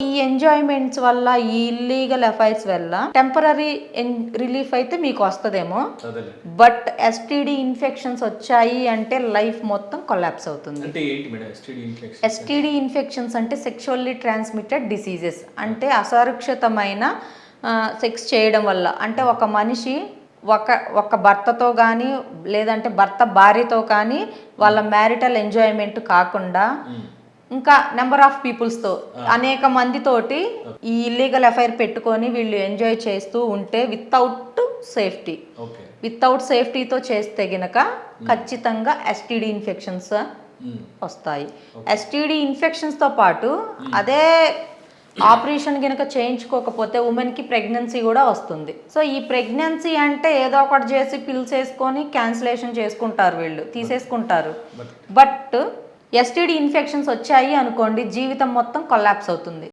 ఈ ఎంజాయ్మెంట్స్ వల్ల ఈ ఇల్లీగల్ అఫైర్స్ వల్ల టెంపరీ రిలీఫ్ అయితే మీకు వస్తుందేమో, బట్ ఎస్టీడీ ఇన్ఫెక్షన్స్ వచ్చాయి అంటే లైఫ్ మొత్తం కొలాప్స్ అవుతుంది. ఎస్టీడీ ఇన్ఫెక్షన్స్ అంటే సెక్షువల్లీ ట్రాన్స్మిటెడ్ డిసీజెస్, అంటే అసురక్షితమైన సెక్స్ చేయడం వల్ల, అంటే ఒక మనిషి ఒక భర్తతో కానీ లేదంటే భర్త భార్యతో కానీ వాళ్ళ మ్యారిటల్ ఎంజాయ్మెంట్ కాకుండా ఇంకా నెంబర్ ఆఫ్ పీపుల్స్తో అనేక మందితోటి ఈ ఇల్లీగల్ అఫైర్ పెట్టుకొని వీళ్ళు ఎంజాయ్ చేస్తూ ఉంటే వితౌట్ సేఫ్టీతో చేస్తే గనక ఖచ్చితంగా ఎస్టీడీ ఇన్ఫెక్షన్స్ వస్తాయి. ఎస్టీడీ ఇన్ఫెక్షన్స్తో పాటు అదే ఆపరేషన్ కనుక చేయించుకోకపోతే ఉమెన్కి ప్రెగ్నెన్సీ కూడా వస్తుంది. సో ఈ ప్రెగ్నెన్సీ అంటే ఏదో ఒకటి చేసి పిల్స్ వేసుకొని క్యాన్సిలేషన్ చేసుకుంటారు, వీళ్ళు తీసేసుకుంటారు. బట్ ఎస్టీడీ ఇన్ఫెక్షన్స్ వచ్చాయి అనుకోండి, జీవితం మొత్తం కొలాప్స్ అవుతుంది.